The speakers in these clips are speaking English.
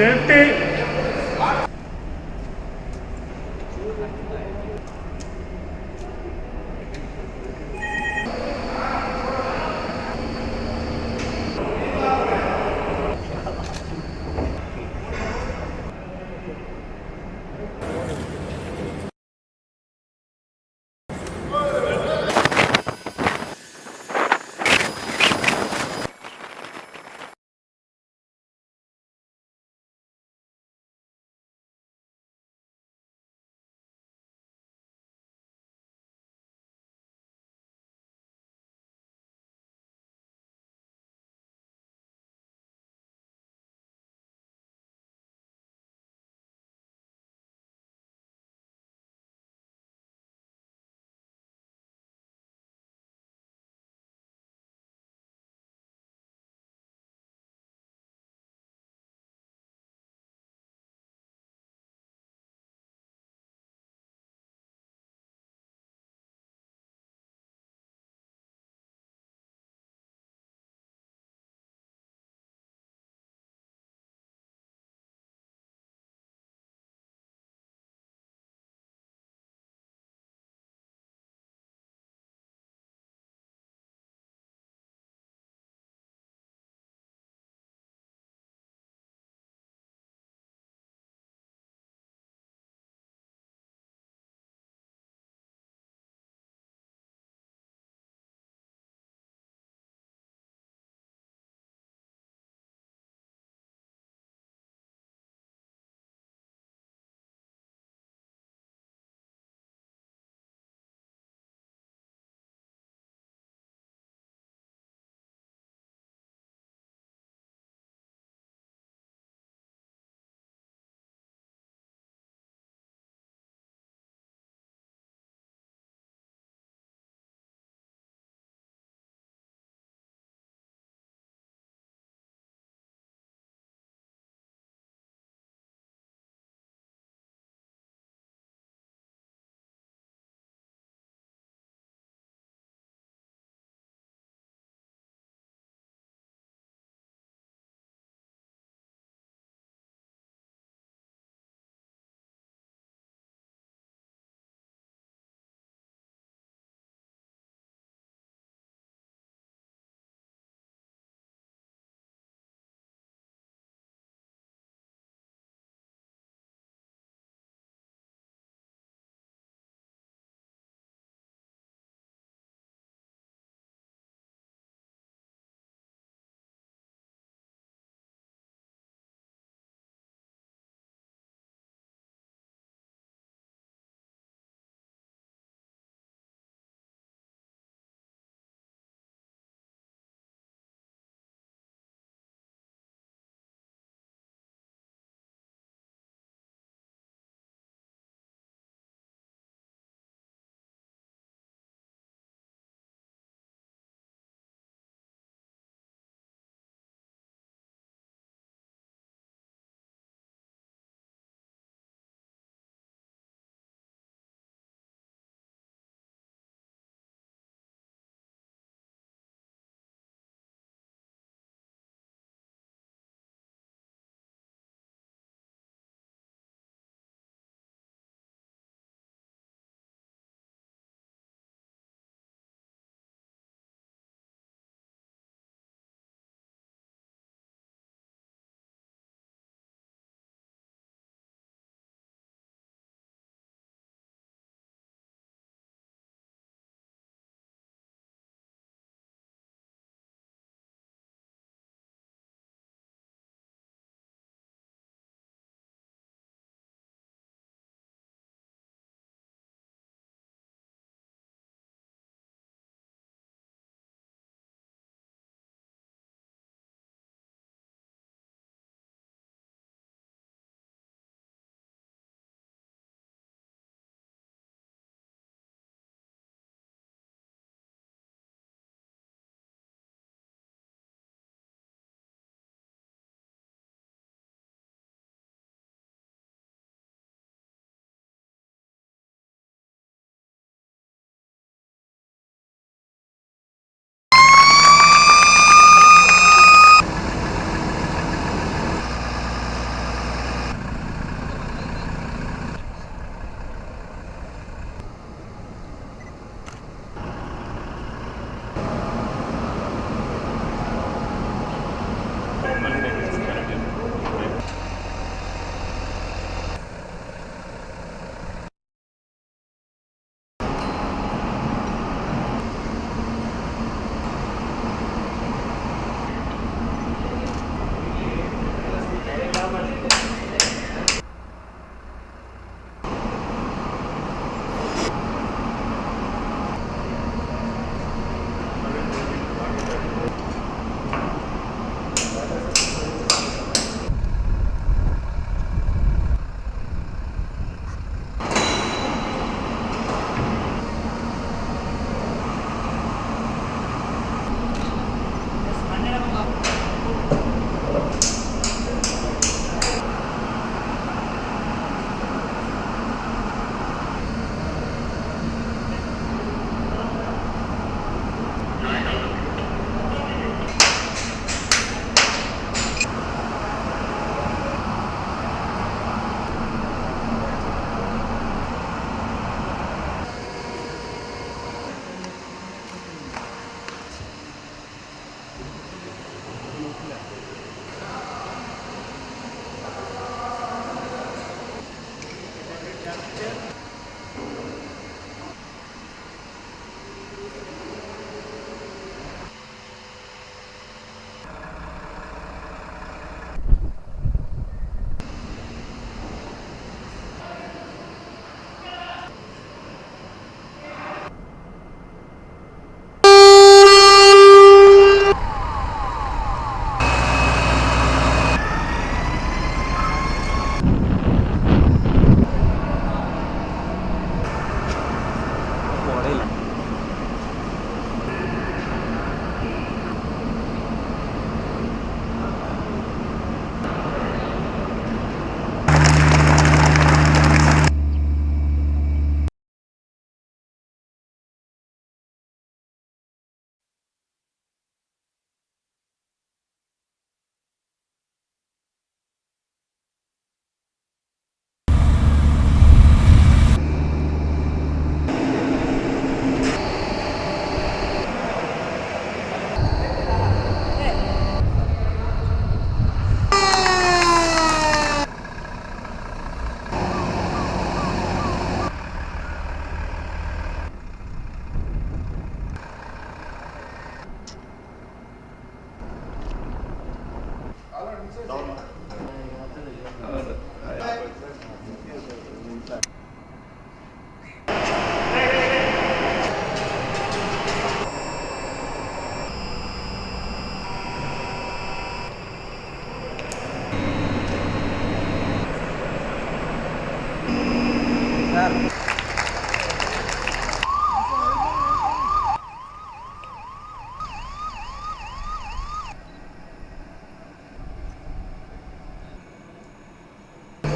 Safety.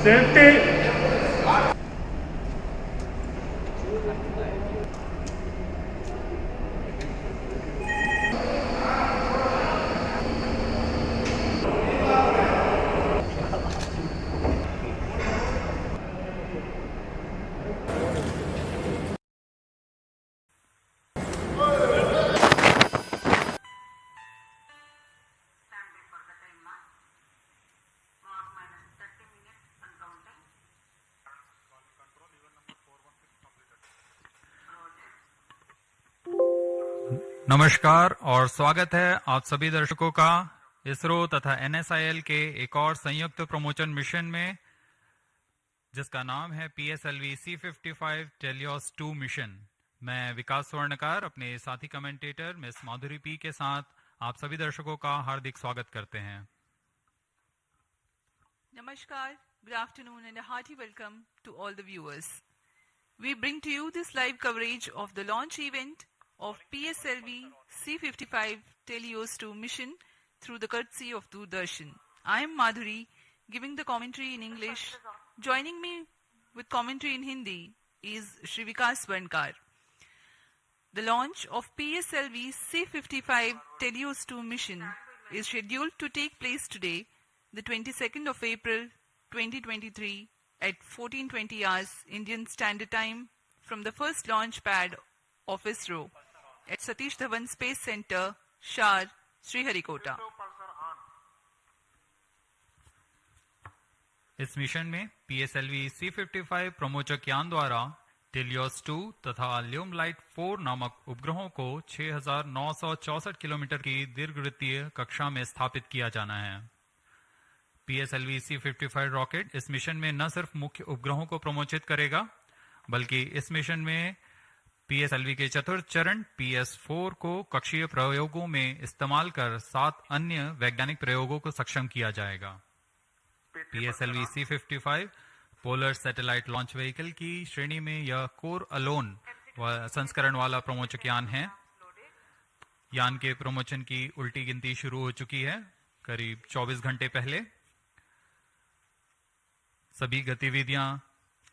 Safety. नमस्कार और स्वागत है आप सभी दर्शकों का इसरो तथा एनएसआईएल के एक और संयुक्त प्रमोशन मिशन में, जिसका नाम है PSLV C55 टेलियोस 2 मिशन। मैं विकास स्वर्णकार अपने साथी कमेंटेटर मिस माधुरी पी के साथ आप सभी दर्शकों का हार्दिक स्वागत करते हैं। Namaskar, good afternoon and a hearty welcome to all the viewers. We bring to you this live coverage of the launch event of PSLV C55 Telios 2 mission through the courtesy of Doordarshan. I am Madhuri, giving the commentary in English. Joining me with commentary in Hindi is Shri Vikas Swarnkar. The launch of PSLV C55 Telios 2 mission is scheduled to take place today, the 22nd of April 2023 at 14:20 hours Indian Standard Time from the first launch pad of ISRO at Satish Dhawan Space Center, Shar, Sriharikota. इस mission में PSLV C55 प्रमोचक यान द्वारा teleost 2 तथा ल्यूम light 4 नामक उपग्रहों को 6,964 kilometre की दीर्घवृत्तीय कक्षा में स्थापित किया जाना है। PSLV C55 रॉकेट इस मिशन में न सिर्फ मुख्य उपग्रहों को प्रमोचित करेगा, बल्कि इस मिशन में PSLV के चतुर्थ चरण PS4 को कक्षीय प्रयोगों में इस्तेमाल कर 7 अन्य वैज्ञानिक प्रयोगों को सक्षम किया जाएगा। PSLV C55 polar satellite launch vehicle की श्रेणी में यह कोर अलोन संस्करण वाला प्रमोचक यान है। यान के प्रमोशन की उल्टी गिनती शुरू हो चुकी है करीब 24 घंटे पहले। सभी गतिविधियां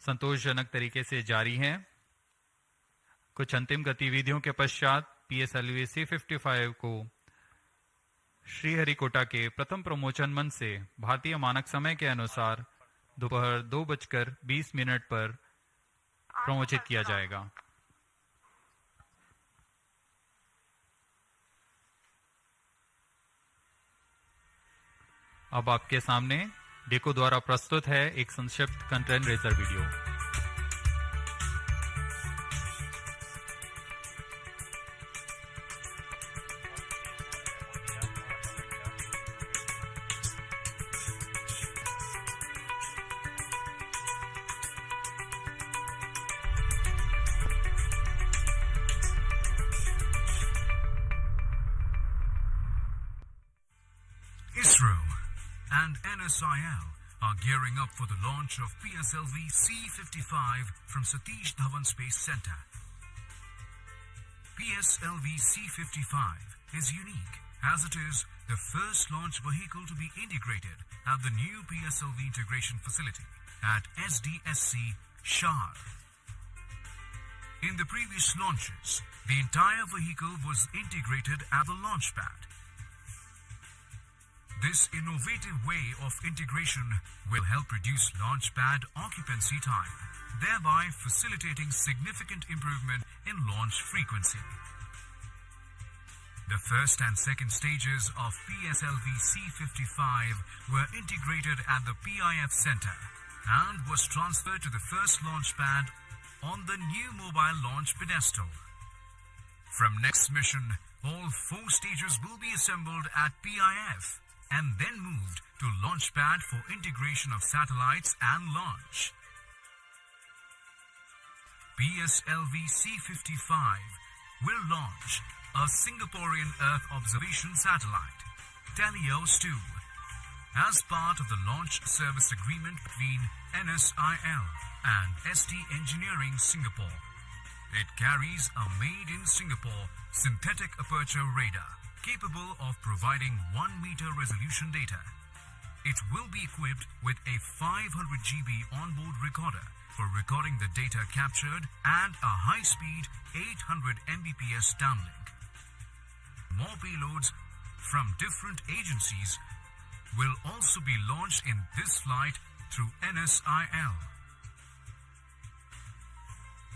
संतोषजनक तरीके से जारी हैं। कुछ अंतिम गतिविधियों के पश्चात PSLV C55 को श्रीहरिकोटा के प्रथम प्रमोचन मंच से भारतीय मानक समय के अनुसार दोपहर 2:20 पर प्रमोचित किया जाएगा। अब आपके सामने डेको द्वारा प्रस्तुत है एक संक्षिप्त curtain raiser video. ISRO and NSIL are gearing up for the launch of PSLV C55 from Satish Dhawan Space Center. PSLV C55 is unique as it is the first launch vehicle to be integrated at the new PSLV integration facility at SDSC Shar. In the previous launches, the entire vehicle was integrated at the launch pad. This innovative way of integration will help reduce launch pad occupancy time, thereby facilitating significant improvement in launch frequency. The first and second stages of PSLV C55 were integrated at the PIF Center and was transferred to the first launch pad on the new mobile launch pedestal. From next mission, all 4 stages will be assembled at PIF and then moved to launchpad for integration of satellites and launch. PSLV C55 will launch a Singaporean Earth observation satellite, Telios 2, as part of the launch service agreement between NSIL and ST Engineering Singapore. It carries a made-in-Singapore synthetic aperture radar capable of providing 1-meter resolution data. It will be equipped with a 500 GB onboard recorder for recording the data captured and a high-speed 800 Mbps downlink. More payloads from different agencies will also be launched in this flight through NSIL.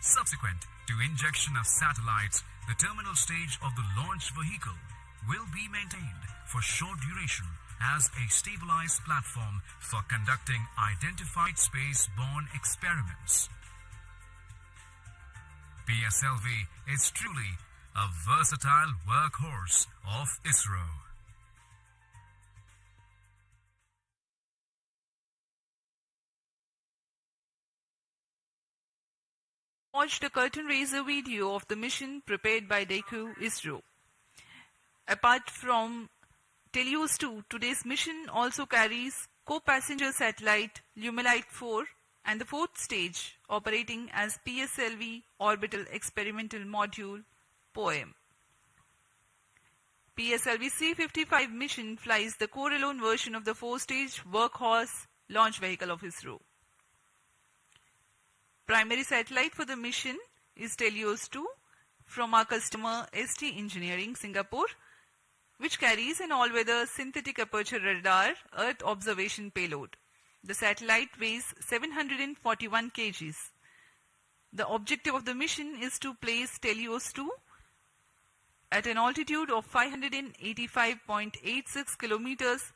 Subsequent to injection of satellites, the terminal stage of the launch vehicle will be maintained for short duration as a stabilized platform for conducting identified space-borne experiments. PSLV is truly a versatile workhorse of ISRO. Watched a curtain raiser video of the mission prepared by DECU ISRO. Apart from Telios 2, today's mission also carries co-passenger satellite Lumilite 4 and the fourth stage operating as PSLV Orbital Experimental Module POEM. PSLV C55 mission flies the core-alone version of the 4-stage workhorse launch vehicle of ISRO. Primary satellite for the mission is Telios 2 from our customer ST Engineering Singapore, which carries an all-weather synthetic aperture radar Earth observation payload. The satellite weighs 741 kgs. The objective of the mission is to place Telios 2 at an altitude of 585.86 kilometers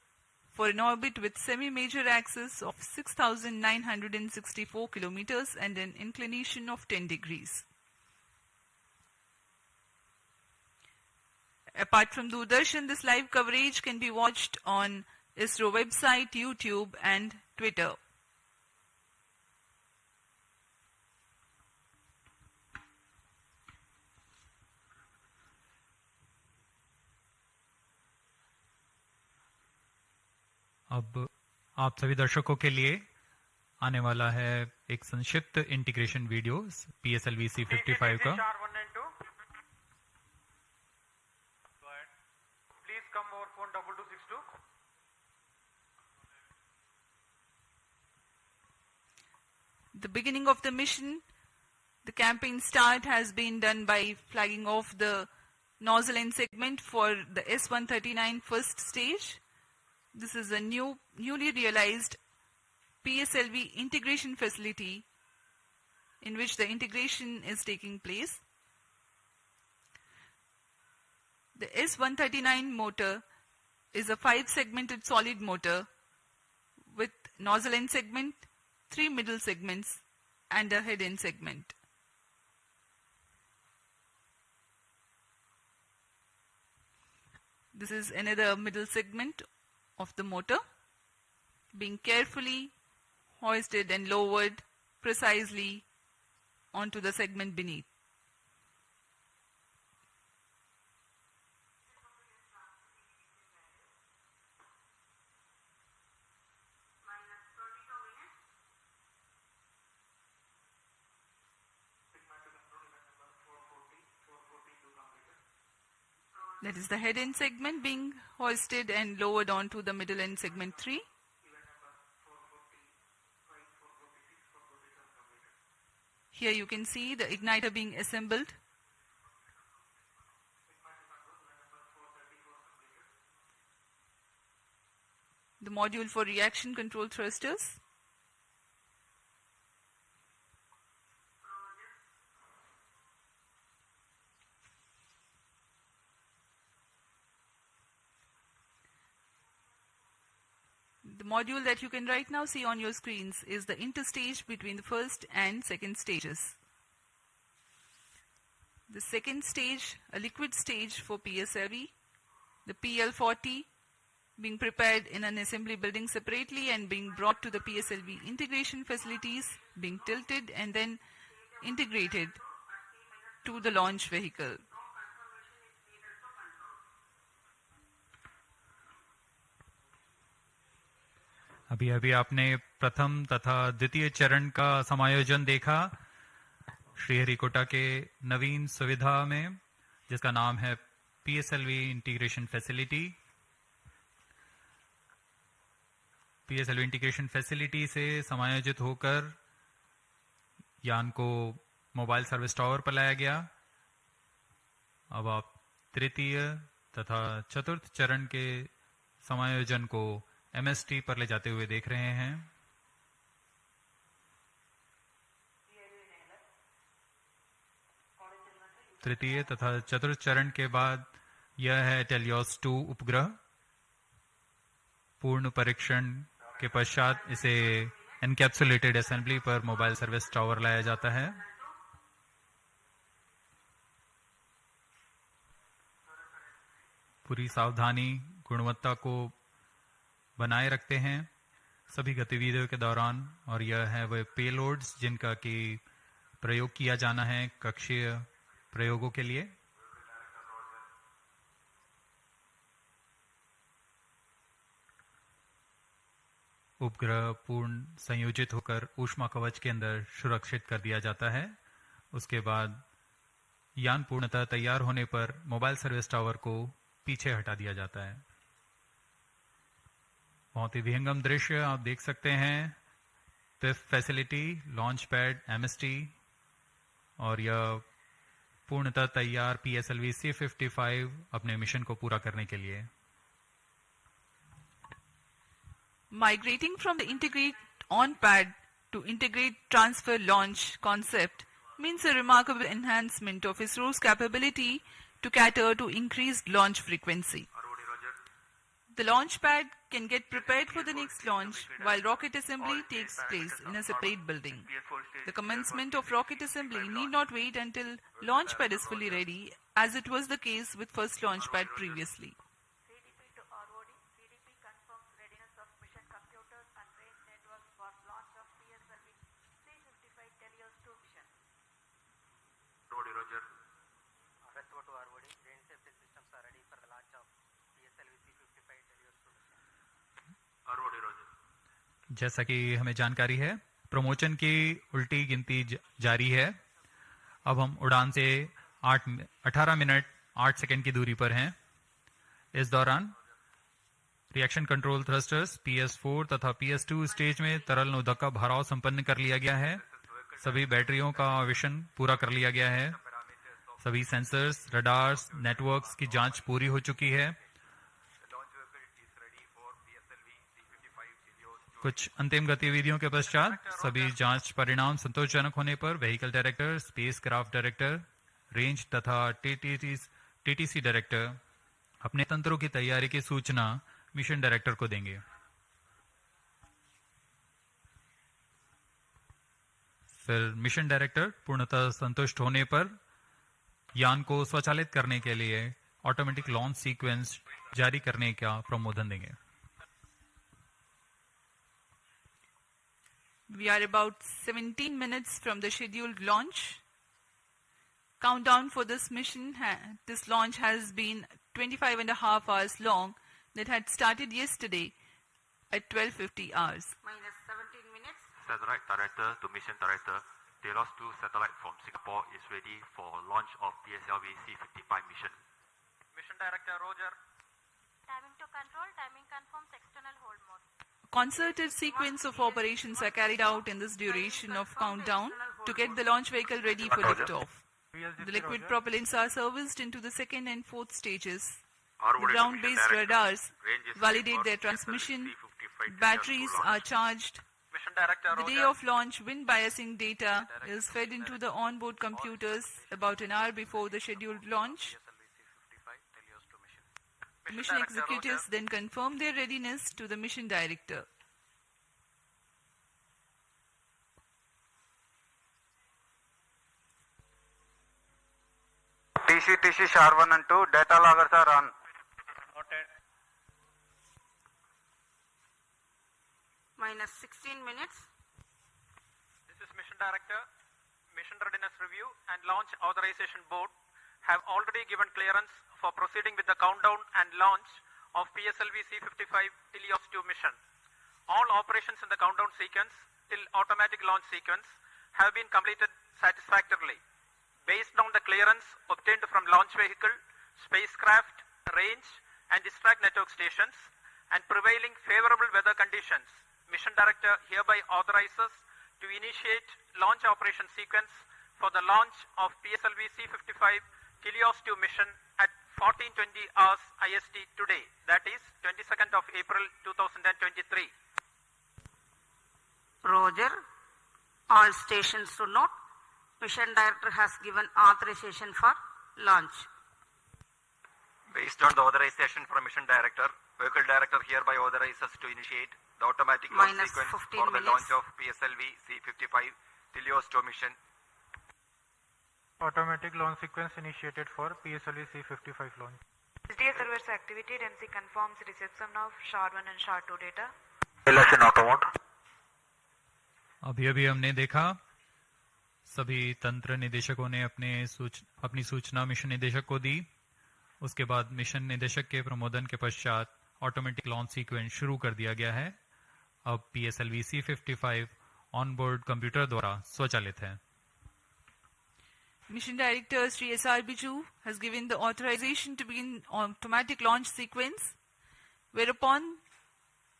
for an orbit with semi-major axis of 6,964 kilometers and an inclination of 10 degrees. Apart from Doordarshan, this live coverage can be watched on ISRO website, YouTube and Twitter. अब आप सभी दर्शकों के लिए आने वाला है एक संक्षिप्त इंटीग्रेशन वीडियो PSLV C55 का। Please come over phone 2262. The beginning of the mission, the campaign start has been done by flagging off the nozzle end segment for the S139 first stage. This is a newly realized PSLV integration facility in which the integration is taking place. The S139 motor is a 5-segmented solid motor with nozzle end segment, 3 middle segments and a head end segment. This is another middle segment of the motor being carefully hoisted and lowered precisely onto the segment beneath. That is the head end segment being hoisted and lowered onto the middle end segment 3. Here you can see the igniter being assembled. The module for reaction control thrusters. The module that you can right now see on your screens is the interstage between the first and second stages. The second stage, a liquid stage for PSLV, the PL40, being prepared in an assembly building separately and being brought to the PSLV integration facilities, being tilted and then integrated to the launch vehicle. अभी अभी आपने प्रथम तथा द्वितीय चरण का समायोजन देखा श्रीहरिकोटा के नवीन सुविधा में, जिसका नाम है PSLV integration facility. PSLV integration facility से समायोजित होकर यान को मोबाइल सर्विस टावर पर लाया गया। अब आप तृतीय तथा चतुर्थ चरण के समायोजन को MST पर ले जाते हुए देख रहे हैं। तृतीय तथा चतुर्थ चरण के बाद यह है टेलियोस 2 उपग्रह। पूर्ण परीक्षण के पश्चात इसे एनकैप्सुलेटेड असेंबली पर मोबाइल सर्विस टावर लाया जाता है। पूरी सावधानी गुणवत्ता को बनाए रखते हैं सभी गतिविधियों के दौरान, और यह है वह पेलोड्स जिनका कि प्रयोग किया जाना है कक्षीय प्रयोगों के लिए। उपग्रह पूर्ण संयोजित होकर ऊष्मा कवच के अंदर सुरक्षित कर दिया जाता है। उसके बाद यान पूर्णतः तैयार होने पर मोबाइल सर्विस टावर को पीछे हटा दिया जाता है। बहुत ही विहंगम दृश्य आप देख सकते हैं। PIFF facility, launch pad, MST और यह पूर्णतः तैयार PSLV C55 अपने मिशन को पूरा करने के लिए। Migrating from the integrate on pad to integrate transfer launch concept means a remarkable enhancement of ISRO's capability to cater to increased launch frequency. The launch pad can get prepared for the next launch while rocket assembly takes place in a separate building. The commencement of rocket assembly need not wait until launch pad is fully ready, as it was the case with first launch pad previously. CDP to ROD, CDP confirms readiness of mission computers and range networks for launch of PSLV C55 Telios 2 mission. Roger. RSO to ROD, range safety systems are ready for the launch of PSLV C55 Telios 2 mission. Roger. जैसा कि हमें जानकारी है, promotion की उल्टी गिनती जारी है। अब हम उड़ान से 18 मिनट 8 सेकंड की दूरी पर हैं। इस दौरान रिएक्शन कंट्रोल थ्रस्टर्स PS4 तथा PS2 स्टेज में तरल नोदक का भराव संपन्न कर लिया गया है। सभी बैटरियों का आवेशन पूरा कर लिया गया है। सभी सेंसर्स, रडार्स, नेटवर्क्स की जांच पूरी हो चुकी है। कुछ अंतिम गतिविधियों के पश्चात सभी जांच परिणाम संतोषजनक होने पर vehicle director, space craft director, range तथा TTC डायरेक्टर अपने तंत्रों की तैयारी की सूचना मिशन डायरेक्टर को देंगे। फिर मिशन डायरेक्टर पूर्णतः संतुष्ट होने पर यान को स्वचालित करने के लिए ऑटोमेटिक लॉन्च सीक्वेंस जारी करने का प्रमोदन देंगे। We are about 17 minutes from the scheduled launch. Countdown for this mission, this launch has been 25 and a half hours long. That had started yesterday at 12:50 hours. Minus 17 minutes. Satellite Director to Mission Director, Telos 2 satellite from Singapore is ready for launch of PSLV C55 mission. Mission Director, Roger. Timing to control, timing confirms external hold mode. Concerted sequence of operations are carried out in this duration of countdown to get the launch vehicle ready for liftoff. The liquid propellants are serviced into the second and fourth stages. The ground-based radars validate their transmission. Batteries are charged. Mission Director, The day of launch, wind biasing data is fed into the onboard computers about an hour before the scheduled launch. The mission executives then confirm their readiness to the mission director. TC SHAR 1 and 2 data loggers are on. minus 16 minutes. This is Mission Director. Mission Readiness Review and Launch Authorization Board have already given clearance for proceeding with the countdown and launch of PSLV C55 Helios 2 mission. All operations in the countdown sequence till automatic launch sequence have been completed satisfactorily. Based on the clearance obtained from launch vehicle, spacecraft, range and distract network stations and prevailing favorable weather conditions, Mission Director hereby authorizes to initiate launch operation sequence for the launch of PSLV C55 Helios 2 mission at 14:20 hours IST today, that is 22nd of April 2023. Roger. All stations to note. Mission Director has given authorization for launch. Based on the authorization from Mission Director, Vehicle Director hereby authorizes to initiate the automatic launch Minus sequence 15 for the minutes. launch of PSLV C55 Helios 2 mission. Automatic launch sequence initiated for PSLV C55 launch. SDA servers activated. MC confirms reception of SHA-1 and SHA-2 data. LS in auto mode. अभी हमने देखा सभी तंत्र निदेशकों ने अपनी सूचना mission निदेशक को दी। उसके बाद मिशन निदेशक के प्रमोदन के पश्चात ऑटोमेटिक लॉन्च सीक्वेंस शुरू कर दिया गया है। अब PSLV C55 on board computer द्वारा स्वचालित है। Mission Director Sri S.R. Biju has given the authorization to begin automatic launch sequence, whereupon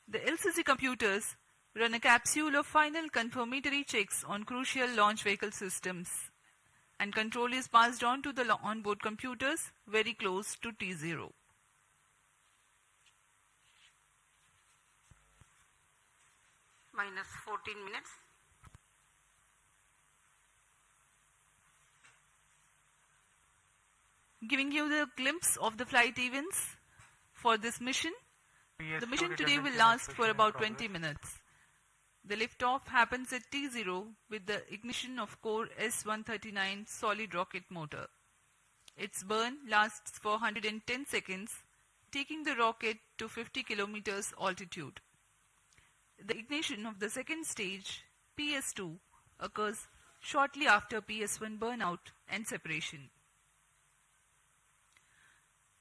the LCC computers run a capsule of final confirmatory checks on crucial launch vehicle systems, and control is passed on to the onboard computers very close to T0. Minus 14 minutes. Giving you the glimpse of the flight events for this mission. The mission today will last for about 20 minutes. The liftoff happens at T0 with the ignition of core S139 solid rocket motor. Its burn lasts for 110 seconds, taking the rocket to 50 kilometers altitude. The ignition of the second stage, PS2, occurs shortly after PS1 burnout and separation.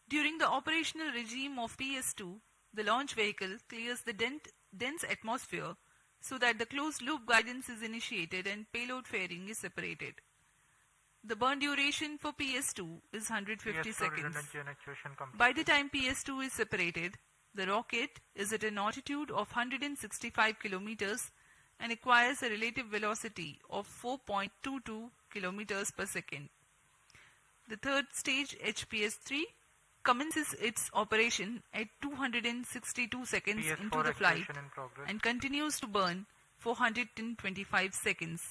During the operational regime of PS2, the launch vehicle clears the dense atmosphere so that the closed-loop guidance is initiated and payload fairing is separated. The burn duration for PS2 is 150 seconds. By the time PS2 is separated, the rocket is at an altitude of 165 kilometers and acquires a relative velocity of 4.22 kilometers per second. The third stage, HPS-3, commences its operation at 262 seconds into the flight and continues to burn for 125 seconds,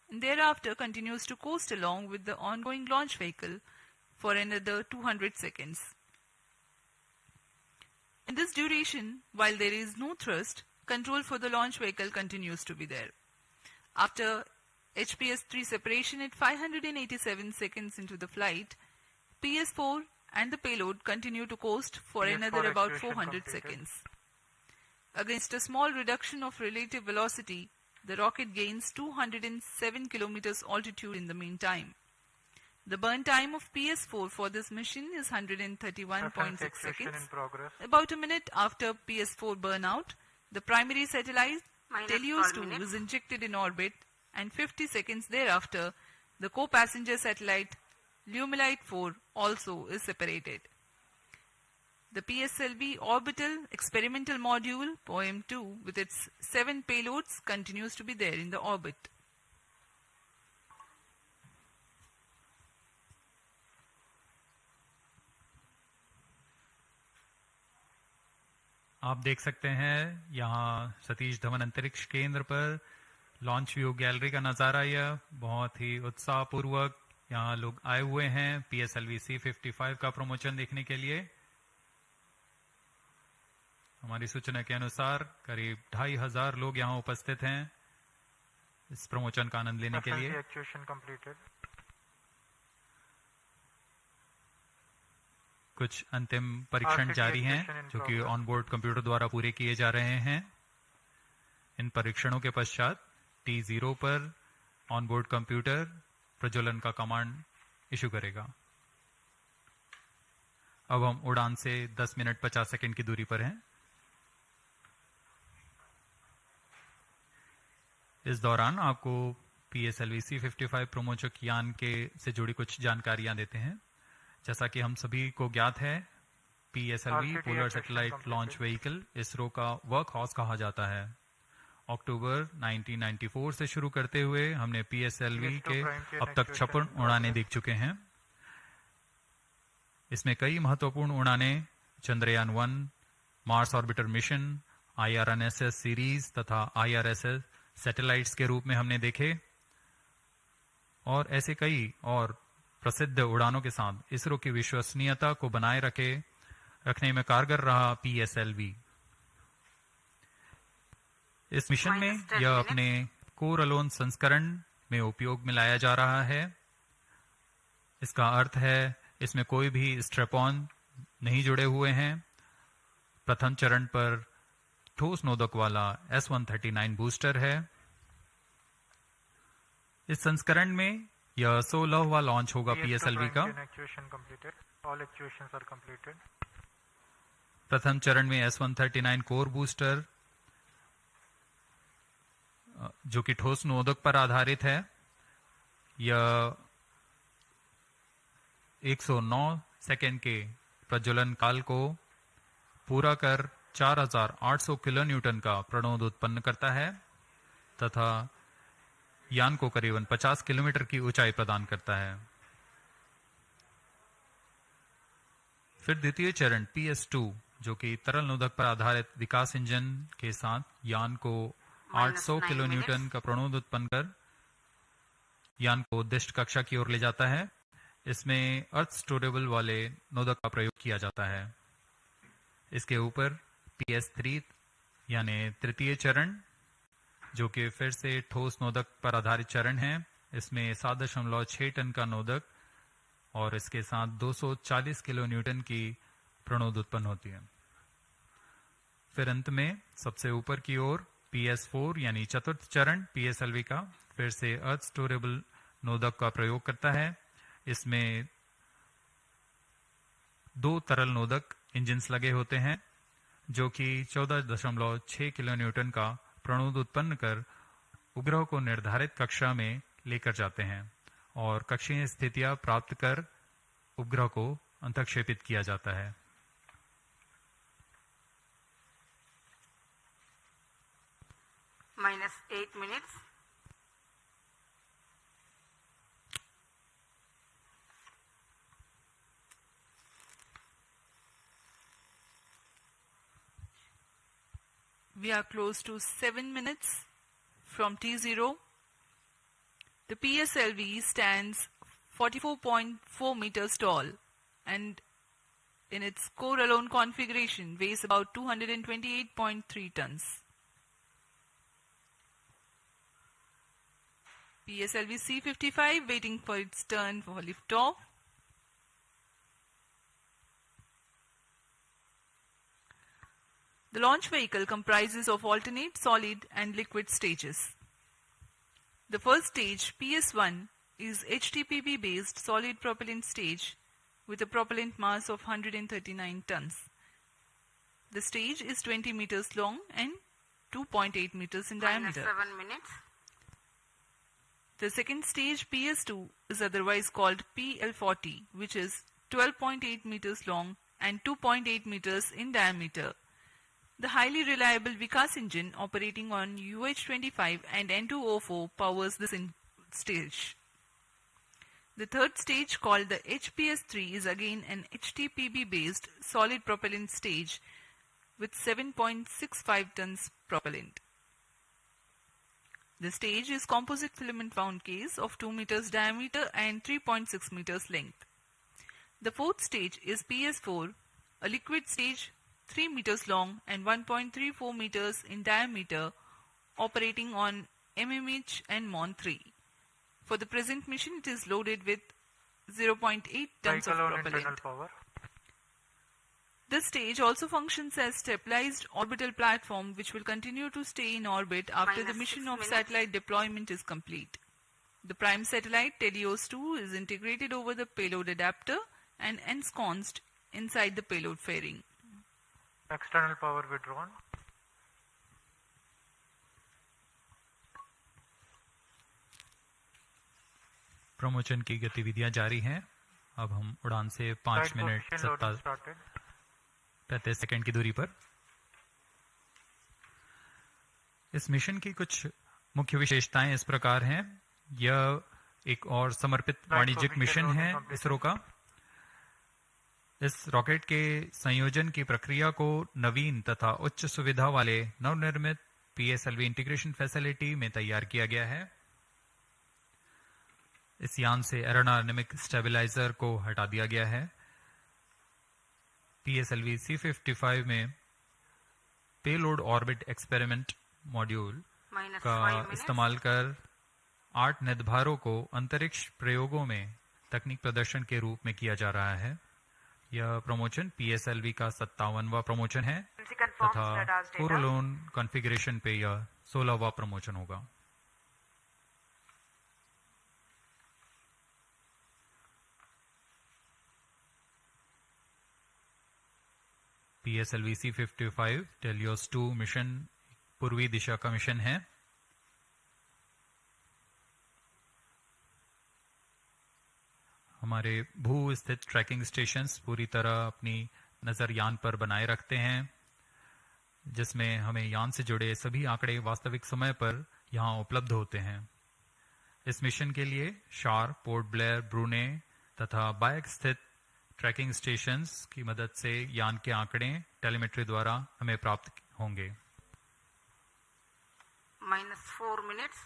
and thereafter continues to coast along with the ongoing launch vehicle for another 200 seconds. In this duration, while there is no thrust, control for the launch vehicle continues to be there. After HPS-3 separation at 587 seconds into the flight, PS4 and the payload continue to coast for another about 400 seconds. Against a small reduction of relative velocity, the rocket gains 207 kilometers altitude in the meantime. The burn time of PS4 for this mission is 131.6 seconds. About a minute after PS4 burnout, the primary satellite Helios 2 is injected in orbit, and 50 seconds thereafter, the co-passenger satellite Lumilite 4 also is separated. The PSLV Orbital Experimental Module POEM-2 with its 7 payloads continues to be there in the orbit. आप देख सकते हैं यहाँ सतीश धवन अंतरिक्ष केंद्र पर launch view gallery का नज़ारा। यह बहुत ही उत्साहपूर्वक यहाँ लोग आए हुए हैं PSLV C55 का प्रमोशन देखने के लिए। हमारी सूचना के अनुसार करीब 2500 लोग यहाँ उपस्थित हैं इस प्रमोशन का आनंद लेने के लिए। कुछ अंतिम परीक्षण जारी हैं जो कि ऑनबोर्ड कंप्यूटर द्वारा पूरे किए जा रहे हैं। इन परीक्षणों के पश्चात T0 पर ऑनबोर्ड कंप्यूटर प्रज्वलन का कमांड इशू करेगा। अब हम उड़ान से 10 मिनट 50 सेकंड की दूरी पर हैं। इस दौरान आपको PSLV C55 प्रोमोचक यान के से जुड़ी कुछ जानकारियां देते हैं। जैसा कि हम सभी को ज्ञात है, PSLV polar satellite launch vehicle ISRO का वर्क हॉर्स कहा जाता है। अक्टूबर 1994 से शुरू करते हुए हमने PSLV के अब तक 56 उड़ानें देख चुके हैं। इसमें कई महत्वपूर्ण उड़ानें Chandrayaan 1, Mars orbiter mission, IRNSS series तथा IRSS सैटेलाइट्स के रूप में हमने देखे और ऐसे कई और प्रसिद्ध उड़ानों के साथ इसरो की विश्वसनीयता को बनाए रखने में कारगर रहा PSLV। इस मिशन में यह अपने कोर अलोन संस्करण में उपयोग में लाया जा रहा है। इसका अर्थ है इसमें कोई भी स्ट्रैप-ऑन नहीं जुड़े हुए हैं। प्रथम चरण पर ठोस नोदक वाला S139 बूस्टर है। इस संस्करण में यह 16वां लॉन्च होगा PSLV का। प्रथम चरण में S139 कोर बूस्टर जो कि ठोस नोदक पर आधारित है, यह 109 सेकेंड के प्रज्वलन काल को पूरा कर 4800 किलोन्यूटन का प्रणोद उत्पन्न करता है तथा यान को करीबन 50 किलोमीटर की ऊंचाई प्रदान करता है। फिर द्वितीय चरण PS2 जो कि तरल नोदक पर आधारित विकास इंजन के साथ यान को 800 किलोन्यूटन का प्रणोद उत्पन्न कर यान को उद्दिष्ट कक्षा की ओर ले जाता है। इसमें अर्थ स्टोरेबल वाले नोदक का प्रयोग किया जाता है। इसके ऊपर PS3 यानी तृतीय चरण जो कि फिर से ठोस नोदक पर आधारित चरण है। इसमें 7.6 टन का नोदक और इसके साथ 240 किलोन्यूटन की प्रणोद उत्पन्न होती है। फिर अंत में सबसे ऊपर की ओर PS4 यानी चतुर्थ चरण PSLV का फिर से अर्थ स्टोरेबल नोदक का प्रयोग करता है। इसमें 2 तरल नोदक इंजिन्स लगे होते हैं जो कि 14.6 किलोन्यूटन का प्रणोद उत्पन्न कर उपग्रह को निर्धारित कक्षा में लेकर जाते हैं और कक्षीय स्थितियां प्राप्त कर उपग्रह को अंतःक्षेपित किया जाता है। -8 minutes. We are close to 7 minutes from T0. The PSLV stands 44.4 meters tall and in its core alone configuration weighs about 228.3 tons. PSLV C55 waiting for its turn for liftoff. The launch vehicle comprises of alternate solid and liquid stages. The first stage, PS1, is HTPB based solid propellant stage with a propellant mass of 139 tons. The stage is 20 meters long and 2.8 meters in diameter. -7 minutes. The second stage, PS2, is otherwise called PL40, which is 12.8 meters long and 2.8 meters in diameter. The highly reliable Vikas engine operating on UH-25 and N2O4 powers this stage. The third stage, called the HPS3, is again an HTPB-based solid propellant stage with 7.65 tons propellant. The stage is composite filament wound case of 2 meters diameter and 3.6 meters length. The fourth stage is PS4, a liquid stage 3 meters long and 1.34 meters in diameter, operating on MMH and MON3. For the present mission, it is loaded with 0.8 tons of propellant. This stage also functions as stabilized orbital platform which will continue to stay in orbit after the Minus mission 6 of minutes. satellite deployment is complete. The prime satellite Telios 2 is integrated over the payload adapter and ensconced inside the payload fairing. External power withdrawn. Promotion की गतिविधियां जारी हैं। अब हम उड़ान से 5 Side minute coefficient loading 37 started. 35 second की दूरी पर। इस मिशन की कुछ मुख्य विशेषताएं इस प्रकार हैं। यह एक और समर्पित वाणिज्यिक मिशन है इसरो का। इस रॉकेट के संयोजन की प्रक्रिया को नवीन तथा उच्च सुविधा वाले नवनिर्मित PSLV इंटीग्रेशन फैसिलिटी में तैयार किया गया है। इस यान से एरोडायनेमिक स्टेबलाइजर को हटा दिया गया है। PSLV C55 में payload orbit experiment module Minus का 5 minutes. इस्तेमाल कर 8 निदभारों को अंतरिक्ष प्रयोगों में तकनीक प्रदर्शन के रूप में किया जा रहा है। यह प्रमोशन PSLV का 57वां प्रमोशन है MC confirms तथा radar's data. कोरोलोन कॉन्फ़िगरेशन पे यह 16वां प्रमोशन होगा। PSLV C55 टेलियोस 2 मिशन पूर्वी दिशा का मिशन है। हमारे भू स्थित ट्रैकिंग स्टेशंस पूरी तरह अपनी नज़र यान पर बनाए रखते हैं, जिसमें हमें यान से जुड़े सभी आंकड़े वास्तविक समय पर यहां उपलब्ध होते हैं। इस मिशन के लिए शार, पोर्ट ब्लेयर, ब्रूने तथा बायक स्थित ट्रैकिंग स्टेशंस की मदद से यान के आंकड़े टेलीमेट्री द्वारा हमें प्राप्त होंगे। Minus 4 minutes.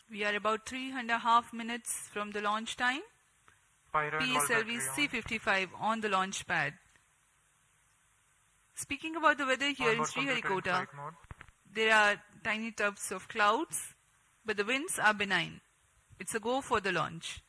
We are about 3.5 minutes from the launch time. Pyro and ball PSLV battery on. C55 on the launch pad. Speaking about the weather here in Onboard computer in Sriharikota, flight mode. there are tiny tufts of clouds, but the winds are benign. It's a go for the launch.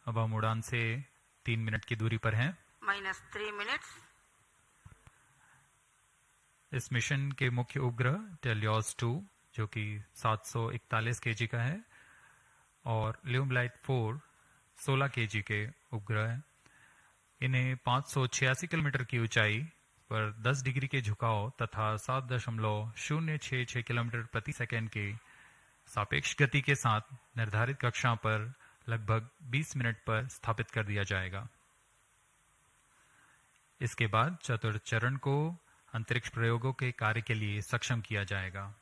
अब हम उड़ान से 3 minute की दूरी पर हैं। Minus 3 minutes. इस mission के मुख्य उपग्रह टेलियोस 2 जो कि 741 kg का है और ल्यूमलाइट 4 16 kg के उपग्रह हैं। इन्हें 586 किलोमीटर की ऊंचाई पर 10 डिग्री के झुकाव तथा 7.066 किलोमीटर प्रति सेकंड के सापेक्ष गति के साथ निर्धारित कक्षा पर लगभग 20 मिनट पर स्थापित कर दिया जाएगा। इसके बाद चतुर्थ चरण को अंतरिक्ष प्रयोगों के कार्य के लिए सक्षम किया जाएगा।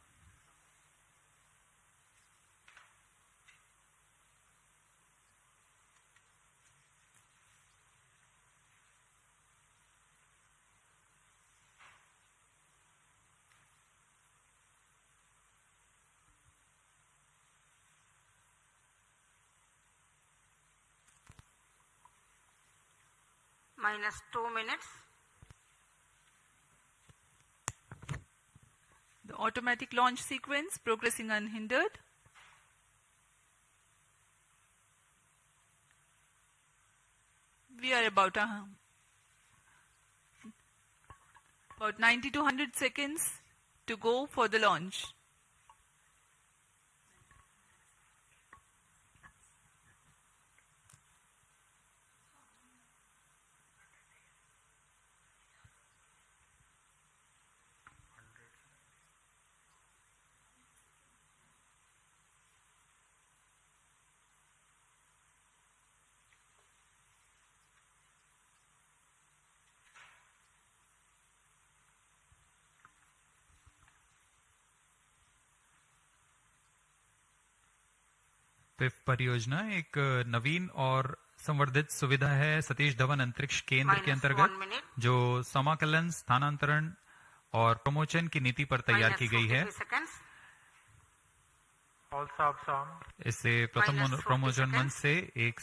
Minus 2 minutes. The automatic launch sequence progressing unhindered. We are about 90 to 100 seconds to go for the launch. PIFF परियोजना एक नवीन और संवर्धित सुविधा है सतीश धवन अंतरिक्ष केंद्र के अंतर्गत जो समाकलन, स्थानांतरण और प्रमोशन की नीति पर तैयार की गई है। All subs on. इससे प्रथम प्रमोशन मंच से एक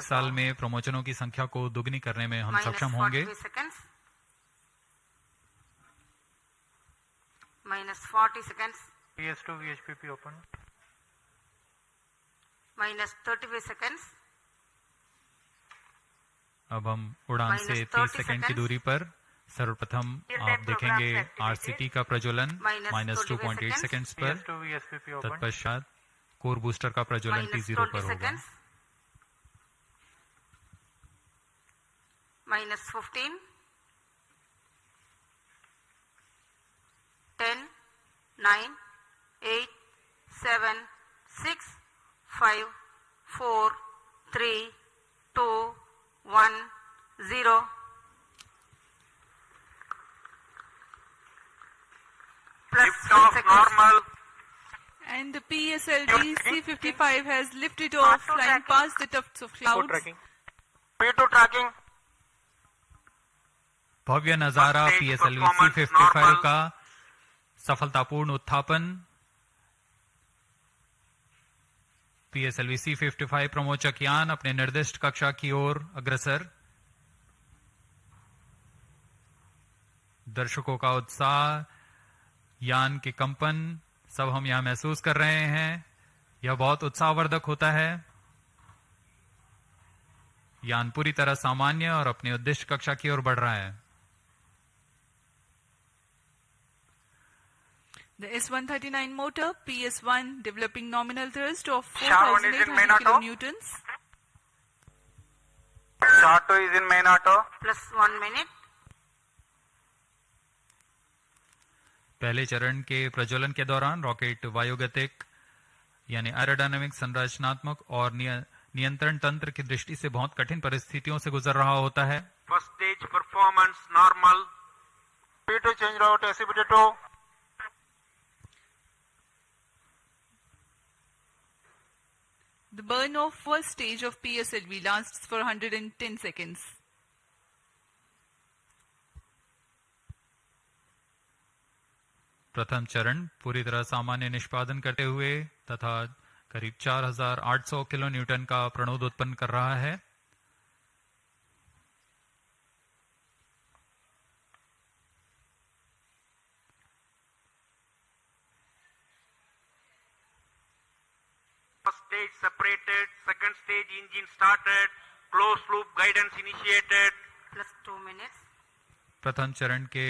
साल में प्रमोशनों की संख्या को दुगनी करने में हम सक्षम होंगे। -40 seconds. PS2 VHPP open. -35 seconds. अब हम उड़ान से 30 सेकंड की दूरी पर सर्वप्रथम आप देखेंगे आरसीटी का प्रज्वलन -2.8 सेकंड्स पर। PS2 VSPP open. तत्पश्चात कोर बूस्टर का प्रज्वलन T0 पर होगा। -15. 10, 9, 8, 7, 6, 5, 4, 3, 2, 1, 0. Liftoff normal. And the PSLV C55 has lifted off, flying past the tufts of clouds. P2 tracking. भव्य नजारा PSLV C55 का सफलतापूर्ण उत्थापन। PSLV C55 प्रमोचक यान अपने निर्दिष्ट कक्षा की ओर अग्रसर। दर्शकों का उत्साह, यान के कंपन सब हम यहां महसूस कर रहे हैं। यह बहुत उत्साहवर्धक होता है। यान पूरी तरह सामान्य और अपनी उद्दिष्ट कक्षा की ओर बढ़ रहा है। The S139 motor, PS1, developing nominal thrust of Sharp one is in main 4,800 auto. kilonewtons. Short 2 is in main auto. +1 minute. पहले चरण के प्रज्वलन के दौरान रॉकेट वायुगतिक यानी एरोडायनामिक, संरचनात्मक और नियंत्रण तंत्र की दृष्टि से बहुत कठिन परिस्थितियों से गुजर रहा होता है। First stage performance normal. P2 change route SCBT2. The burn of first stage of PSLV lasts for 110 seconds. प्रथम चरण पूरी तरह सामान्य निष्पादन करते हुए तथा करीब 4800 किलो न्यूटन का प्रणोद उत्पन्न कर रहा है। First stage separated, second stage engine started, closed loop guidance initiated. +2 minutes. प्रथम चरण के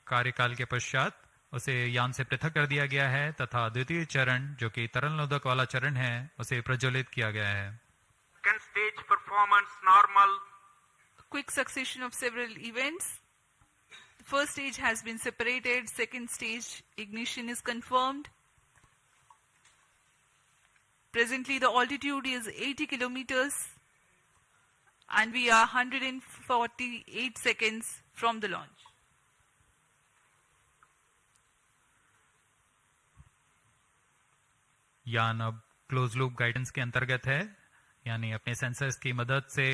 कार्यकाल के पश्चात उसे यान से पृथक कर दिया गया है तथा द्वितीय चरण जो कि तरल नोदक वाला चरण है उसे प्रज्वलित किया गया है। Second stage performance normal. Quick succession of several events. The first stage has been separated. Second stage ignition is confirmed. Presently the altitude is 80 kilometers and we are 148 seconds from the launch. यान अब close loop guidance के अंतर्गत है, यानी अपने sensors की मदद से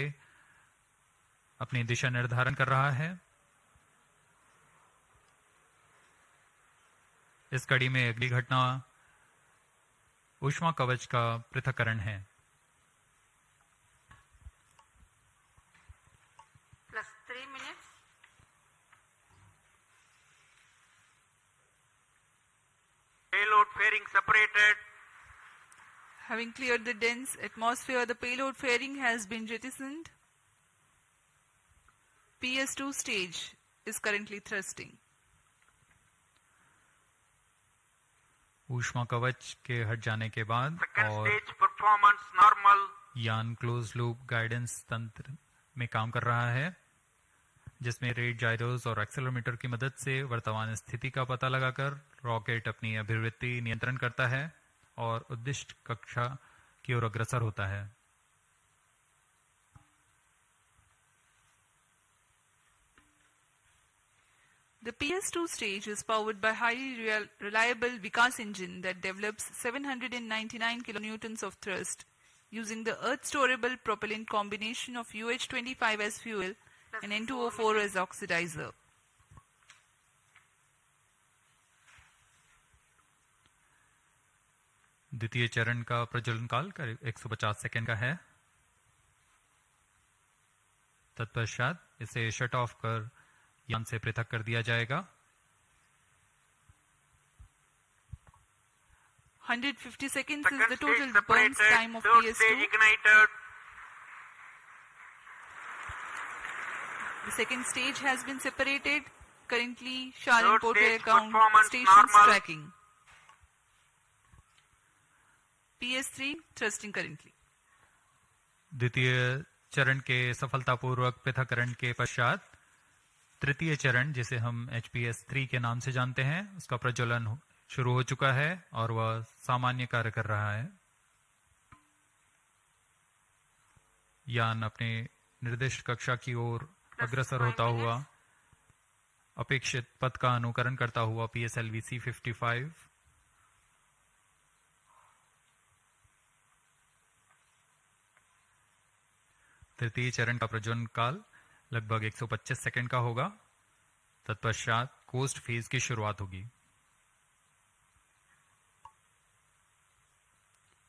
अपनी दिशा निर्धारण कर रहा है। इस कड़ी में अगली घटना ऊष्मा कवच का पृथक्करण है। +3 minutes. Payload fairing separated. Having cleared the dense atmosphere, the payload fairing has been jettisoned. PS2 stage is currently thrusting. ऊष्मा कवच के हट जाने के बाद Second और stage performance normal. यान क्लोज लूप गाइडेंस तंत्र में काम कर रहा है, जिसमें रेट जायरोस और एक्सेलरोमीटर की मदद से वर्तमान स्थिति का पता लगाकर रॉकेट अपनी अभिवृत्ति नियंत्रण करता है और उद्दिष्ट कक्षा की ओर अग्रसर होता है। The PS2 stage is powered by highly reliable Vikas engine that develops 799 kilonewtons of thrust using the earth-storable propellant combination of UH25 as fuel and N2O4 as oxidizer. द्वितीय चरण का प्रज्वलन काल करीब 150 सेकेंड का है। तत्पश्चात इसे शट ऑफ कर यान से पृथक कर दिया जाएगा। 150 seconds is Second the stage total burn separated, time of third PS2. stage ignited. The second stage has been separated. Currently, Shah and Third Portway stage account performance stations normal. tracking. PS3 thrusting currently. द्वितीय चरण के सफलतापूर्वक पृथक्करण के पश्चात तृतीय चरण, जिसे हम HPS3 के नाम से जानते हैं, उसका प्रज्वलन शुरू हो चुका है और वह सामान्य कार्य कर रहा है। यान अपने निर्दिष्ट कक्षा की ओर अग्रसर होता हुआ अपेक्षित पथ का अनुकरण करता हुआ PSLV C55 तृतीय चरण का प्रज्वलन काल लगभग 125 सेकंड का होगा। तत्पश्चात कोस्ट फेज की शुरुआत होगी।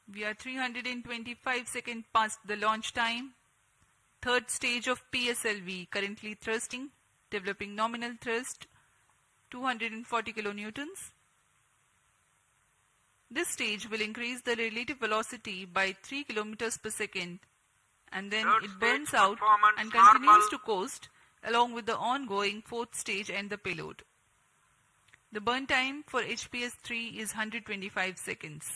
We are 325 seconds past the launch time. Third stage of PSLV currently thrusting, developing nominal thrust 240 kilonewtons. This stage will increase the relative velocity by 3 kilometers per second, and then Third it burns stage out performance and continues normal. to coast along with the ongoing fourth stage and the payload. The burn time for HPS-3 is 125 seconds.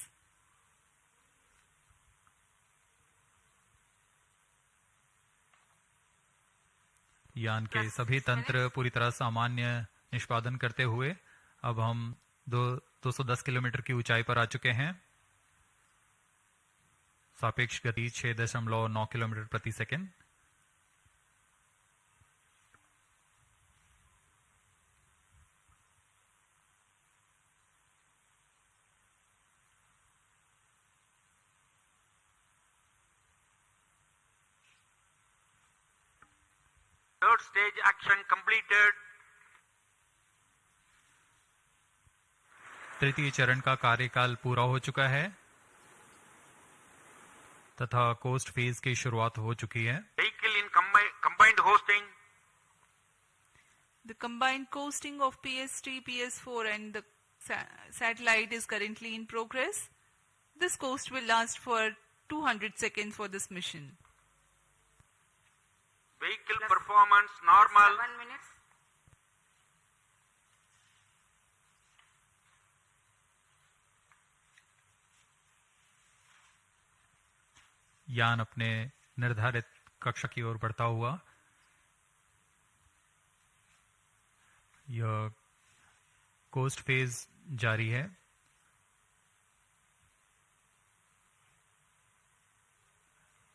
यान के सभी तंत्र पूरी तरह सामान्य निष्पादन करते हुए अब हम 210 किलोमीटर की ऊंचाई पर आ चुके हैं। सापेक्ष गति 6.9 किलोमीटर प्रति second. Third stage action completed. तृतीय चरण का कार्यकाल पूरा हो चुका है तथा कोस्ट फेज की शुरुआत हो चुकी है। Vehicle in combined hosting. The combined coasting of PS3, PS4 and the satellite is currently in progress. This coast will last for 200 seconds for this mission. Vehicle performance normal. 7 minutes. यान अपने निर्धारित कक्षा की ओर बढ़ता हुआ यह कोस्ट फेज जारी है।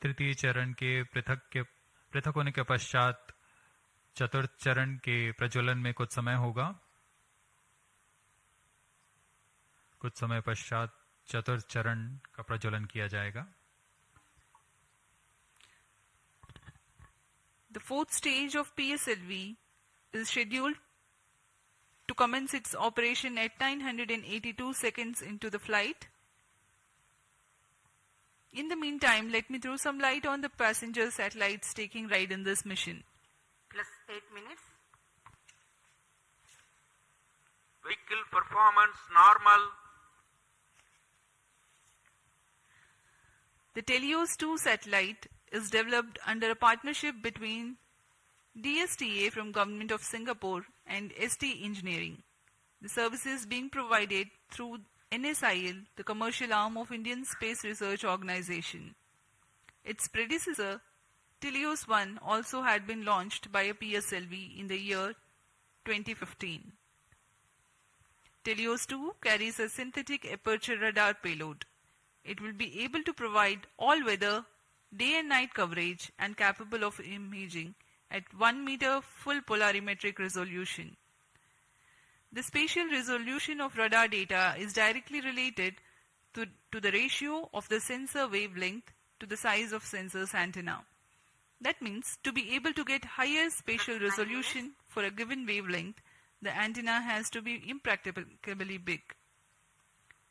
तृतीय चरण के पृथक होने के पश्चात चतुर्थ चरण के प्रज्वलन में कुछ समय होगा। कुछ समय पश्चात चतुर्थ चरण का प्रज्वलन किया जाएगा। The fourth stage of PSLV is scheduled to commence its operation at 982 seconds into the flight. In the meantime, let me throw some light on the passenger satellites taking ride in this mission. Plus 8 minutes. Vehicle performance normal. The Telios 2 satellite is developed under a partnership between DSTA from Government of Singapore and ST Engineering. The services being provided through NSIL, the commercial arm of Indian Space Research Organization. Its predecessor, Telios 1, also had been launched by a PSLV in the year 2015. Telios 2 carries a synthetic aperture radar payload. It will be able to provide all-weather, day and night coverage and capable of imaging at 1 meter full polarimetric resolution. The spatial resolution of radar data is directly related to the ratio of the sensor wavelength to the size of sensor's antenna. That means to be able to get higher spatial resolution for a given wavelength, the antenna has to be impracticably big.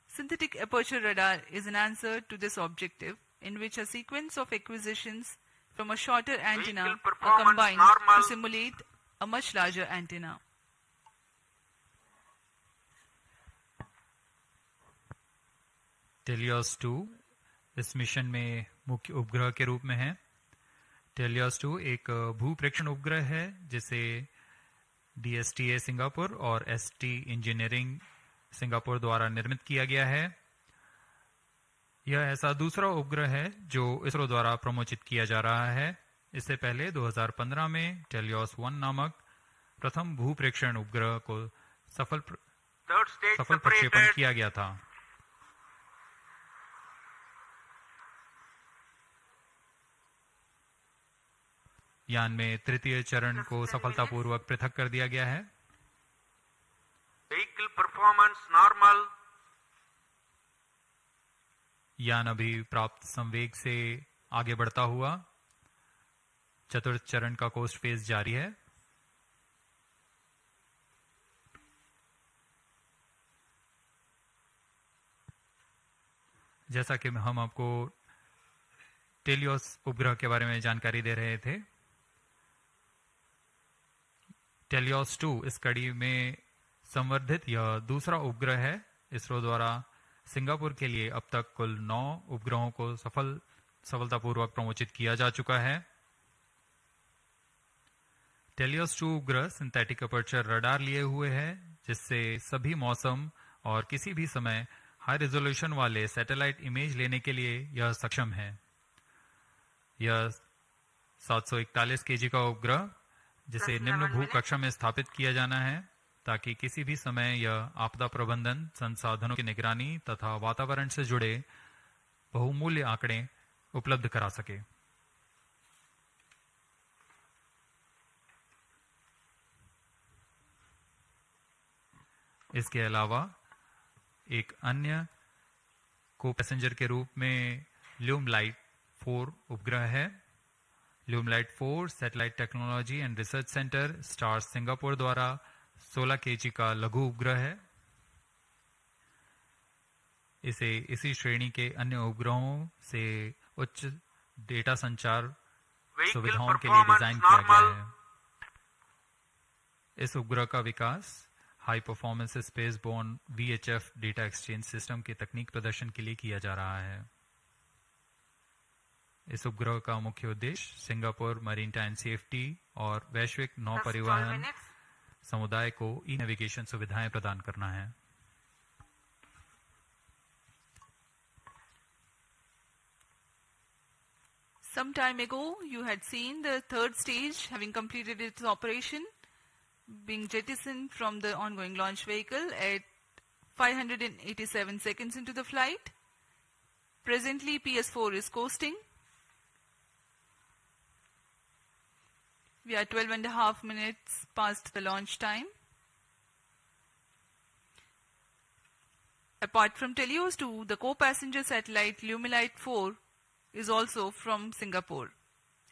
Synthetic aperture radar is an answer to this objective, in which a sequence of acquisitions from a shorter antenna are combined to simulate a much larger antenna. Teleost 2 इस mission में मुख्य उपग्रह के रूप में है। Teleost 2 एक भूप्रेक्षण उपग्रह है जिसे DSTA सिंगापुर और ST इंजीनियरिंग सिंगापुर द्वारा निर्मित किया गया है। यह ऐसा दूसरा उपग्रह है जो इसरो द्वारा प्रमोचित किया जा रहा है। इससे पहले 2015 में टेलियोस 1 नामक प्रथम भूप्रेक्षण उपग्रह को सफल प्रक्षेपण किया गया था। यान में तृतीय चरण को सफलतापूर्वक पृथक कर दिया गया है। Vehicle performance normal. यान अभी प्राप्त संवेग से आगे बढ़ता हुआ चतुर्थ चरण का कोस्ट फेज जारी है। जैसा कि हम आपको टेलियोस उपग्रह के बारे में जानकारी दे रहे थे, टेलियोस 2 इस कड़ी में संवर्धित यह दूसरा उपग्रह है। इसरो द्वारा सिंगापुर के लिए अब तक कुल 9 उपग्रहों को सफलतापूर्वक प्रमोचित किया जा चुका है। टेलियोस 2 उपग्रह सिंथेटिक अपर्चर रडार लिए हुए है, जिससे सभी मौसम और किसी भी समय हाई रेजोल्यूशन वाले सैटेलाइट इमेज लेने के लिए यह सक्षम है। यह 741 केजी का उपग्रह जिसे निम्न भू कक्षा में स्थापित किया जाना है, ताकि किसी भी समय यह आपदा प्रबंधन, संसाधनों की निगरानी तथा वातावरण से जुड़े बहुमूल्य आंकड़े उपलब्ध करा सके। इसके अलावा एक अन्य को पैसेंजर के रूप में ल्यूम लाइट 4 उपग्रह है। Lume light 4 satellite technology and research centre STARS Singapore द्वारा 16 केजी का लघु उपग्रह है। इसे इसी श्रेणी के अन्य उपग्रहों से उच्च डेटा संचार सुविधाओं के लिए डिजाइन किया गया है। इस उपग्रह का विकास high performance space borne VHF data exchange system के तकनीक प्रदर्शन के लिए किया जा रहा है। इस उपग्रह का मुख्य उद्देश्य सिंगापुर मैरीटाइम सेफ्टी और वैश्विक नौ परिवहन समुदाय को ई नेविगेशन सुविधाएं प्रदान करना है। Some time ago, you had seen the third stage having completed its operation, being jettisoned from the ongoing launch vehicle at 587 seconds into the flight. Presently, PS4 is coasting. We are 12.5 minutes past the launch time. Apart from Telios 2, the co-passenger satellite Lumilite 4 is also from Singapore.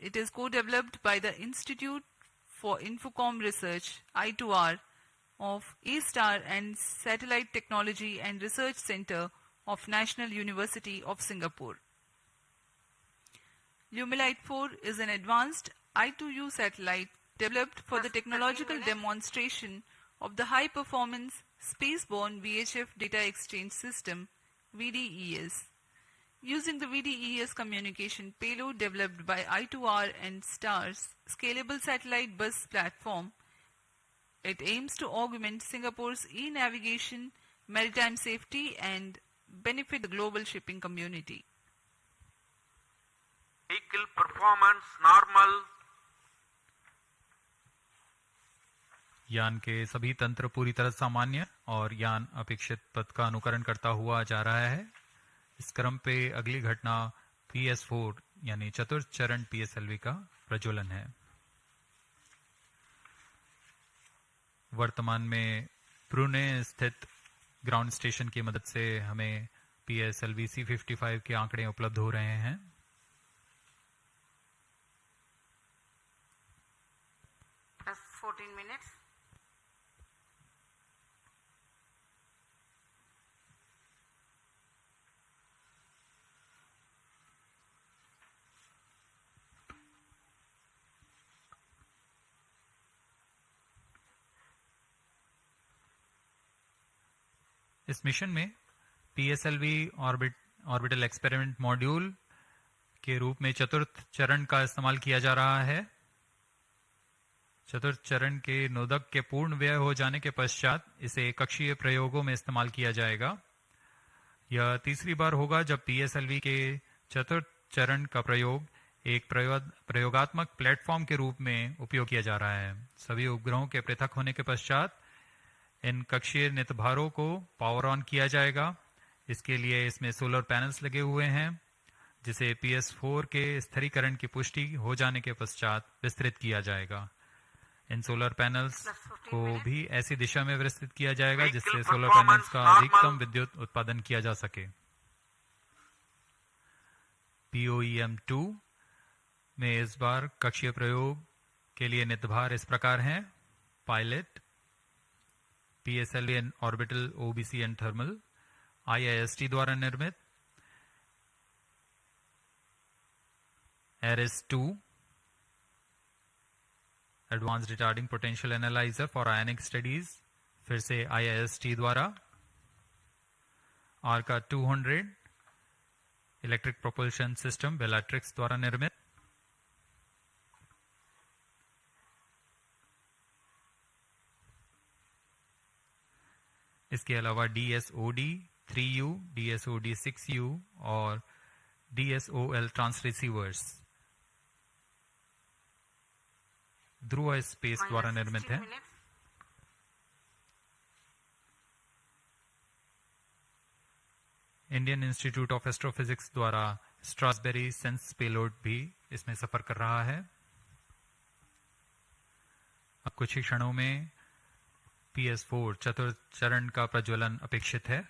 It is co-developed by the Institute for Infocom Research, I2R, of A-Star and Satellite Technology and Research Center of National University of Singapore. Lumilite 4 is an advanced I2U satellite developed for the technological demonstration of the high-performance spaceborne VHF data exchange system, VDES. Using the VDES communication payload developed by I2R and STAR's scalable satellite bus platform, it aims to augment Singapore's e-navigation, maritime safety and benefit the global shipping community. Vehicle performance normal. यान के सभी तंत्र पूरी तरह सामान्य और यान अपेक्षित पथ का अनुकरण करता हुआ जा रहा है। इस क्रम पे अगली घटना PS4 यानी चतुर्थ चरण PSLV का प्रज्वलन है। वर्तमान में पुणे स्थित ग्राउंड स्टेशन की मदद से हमें PSLV C55 के आंकड़े उपलब्ध हो रहे हैं। Plus 14 minutes. इस मिशन में PSLV ऑर्बिटल एक्सपेरिमेंट मॉड्यूल के रूप में चतुर्थ चरण का इस्तेमाल किया जा रहा है। चतुर्थ चरण के नोदक के पूर्ण व्यय हो जाने के पश्चात इसे कक्षीय प्रयोगों में इस्तेमाल किया जाएगा। यह तीसरी बार होगा जब PSLV के चतुर्थ चरण का प्रयोग एक प्रयोगात्मक प्लेटफॉर्म के रूप में उपयोग किया जा रहा है। सभी उपग्रहों के पृथक होने के पश्चात इन कक्षीय नितभारों को पावर ऑन किया जाएगा। इसके लिए इसमें सोलर पैनल्स लगे हुए हैं जिसे PS4 के स्थिरीकरण की पुष्टि हो जाने के पश्चात विस्तृत किया जाएगा। इन सोलर पैनल्स को भी ऐसी दिशा में विस्तृत किया जाएगा जिससे सोलर पैनल्स का अधिकतम विद्युत उत्पादन किया जा सके। POEM2 में इस बार कक्षीय प्रयोग के लिए नितभार इस प्रकार हैं: pilot, PSLV and orbital OBC and thermal, IIST द्वारा निर्मित, ARIS-2 advance retarding potential analyser for ionic studies, फिर से IIST द्वारा, ARCA 200 electric propulsion system Bellatrix द्वारा निर्मित, इसके अलावा DSOD 3U, DSOD 6U और DSOL ट्रांसरिसीवर्स ध्रुव स्पेस द्वारा निर्मित है। इंडियन इंस्टीट्यूट ऑफ एस्ट्रोफिजिक्स द्वारा स्ट्रासबेरी सेंस पेलोड भी इसमें सफर कर रहा है। अब कुछ ही क्षणों में PS4 चतुर्थ चरण का प्रज्वलन अपेक्षित है।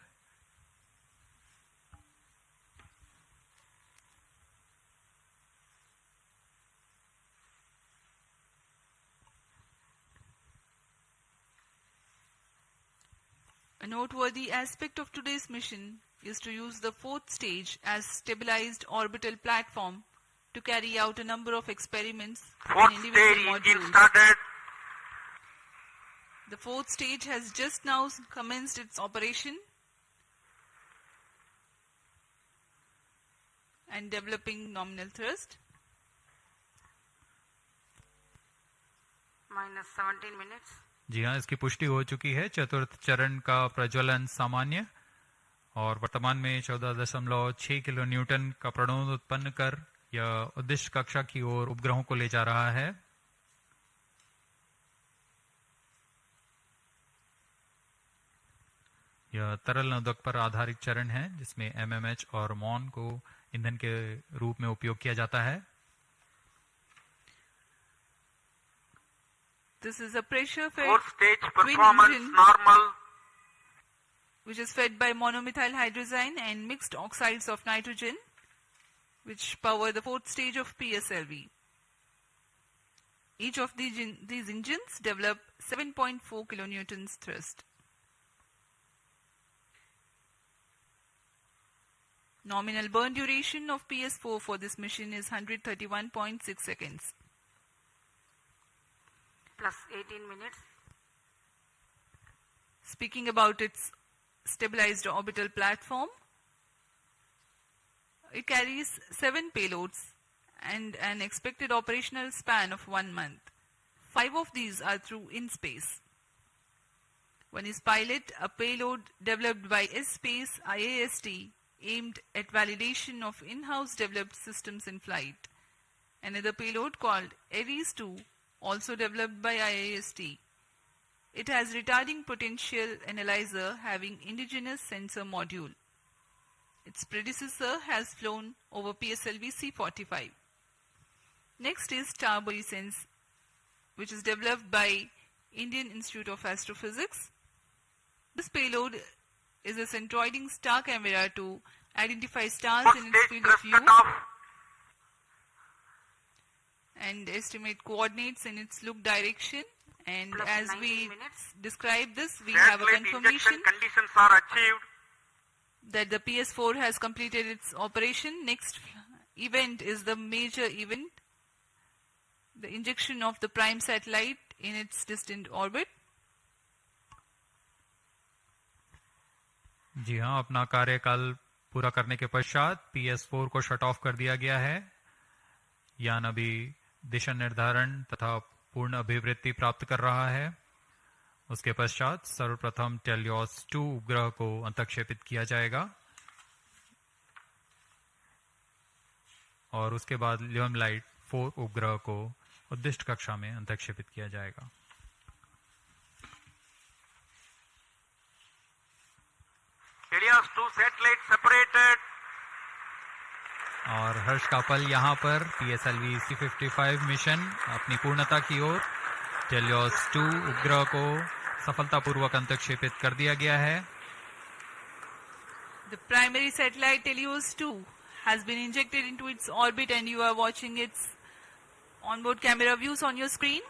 A noteworthy aspect of today's mission is to use the fourth stage as stabilized orbital platform to carry out a number of experiments Fourth in individual stage engine modules. started. The fourth stage has just now commenced its operation and developing nominal thrust. Minus 17 minutes. जी हाँ, इसकी पुष्टि हो चुकी है। चतुर्थ चरण का प्रज्वलन सामान्य और वर्तमान में 14.6 किलो न्यूटन का प्रणोद उत्पन्न कर यह उद्दिष्ट कक्षा की ओर उपग्रहों को ले जा रहा है। यह तरल नोदक पर आधारित चरण है जिसमें MMH और MON को ईंधन के रूप में उपयोग किया जाता है। This is a pressure-fed Fourth stage twin performance engine normal. which is fed by monomethyl hydrazine and mixed oxides of nitrogen, which power the fourth stage of PSLV. Each of these engines develop 7.4 kilonewtons thrust. Nominal burn duration of PS4 for this mission is 131.6 seconds. Plus 18 minutes. Speaking about its stabilized orbital platform, it carries 7 payloads and an expected operational span of 1 month. 5 of these are through in-space. One is Pilot, a payload developed by S-Space IAST aimed at validation of in-house developed systems in flight. Another payload called ARIS-2, also developed by IAST. It has retarding potential analyzer having indigenous sensor module. Its predecessor has flown over PSLV C45. Next is TarboSense, which is developed by Indian Institute of Astrophysics. This payload is a centroiding star camera to identify stars First in its stage field of thrust view cut off. and estimate coordinates in its look direction. And Plus as 19 we minutes. describe this, we have a Satellite confirmation injection conditions are achieved. that the PS4 has completed its operation. Next event is the major event, the injection of the prime satellite in its distant orbit. जी हाँ, अपना कार्यकाल पूरा करने के पश्चात PS4 को shut off कर दिया गया है। यान अभी दिशा निर्धारण तथा पूर्ण अभिवृत्ति प्राप्त कर रहा है। उसके पश्चात सर्वप्रथम टेलियोस 2 उपग्रह को अंतक्षेपित किया जाएगा और उसके बाद ल्यूम लाइट 4 उपग्रह को उद्दिष्ट कक्षा में अंतक्षेपित किया जाएगा। Helios 2 satellite separated. और हर्ष का पल यहाँ पर PSLV C55 मिशन अपनी पूर्णता की ओर। टेलियोस 2 उपग्रह को सफलतापूर्वक अंतक्षेपित कर दिया गया है। The primary satellite Helios 2 has been injected into its orbit and you are watching its onboard camera views on your screen.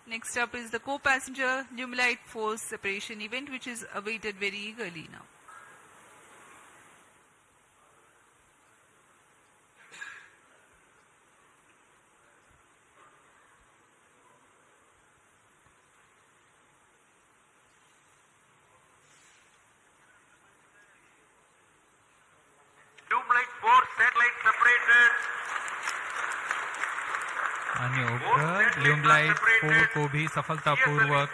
Next up is the co-passenger Lumilite 4 separation event, which is awaited very eagerly now. Lumilite 4 satellite separated. अन्य उपग्रह ल्यूमलाइट 4 को भी सफलतापूर्वक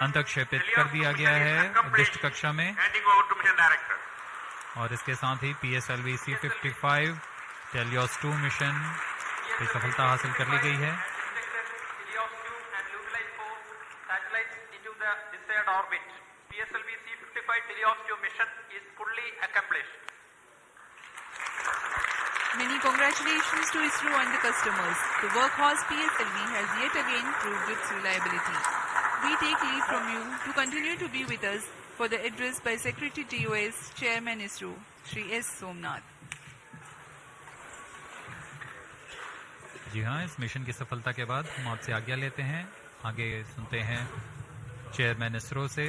अंतक्षेपित कर दिया गया है उद्दिष्ट कक्षा में। Handing over to mission director. और इसके साथ ही PSLV C55 टेलियोस 2 मिशन की सफलता हासिल कर ली गई है। Helios 2 and Lumilite 4 satellites into the desired orbit. PSLV C55 Helios 2 mission is fully accomplished. Many congratulations to ISRO and the customers. The workhorse PSLV has yet again proved its reliability. We take leave from you to continue to be with us for the address by Secretary TOS, Chairman ISRO, Shri S. Somnath. जी हाँ, इस mission की सफलता के बाद हम आपसे आज्ञा लेते हैं। आगे सुनते हैं चेयरमैन इसरो से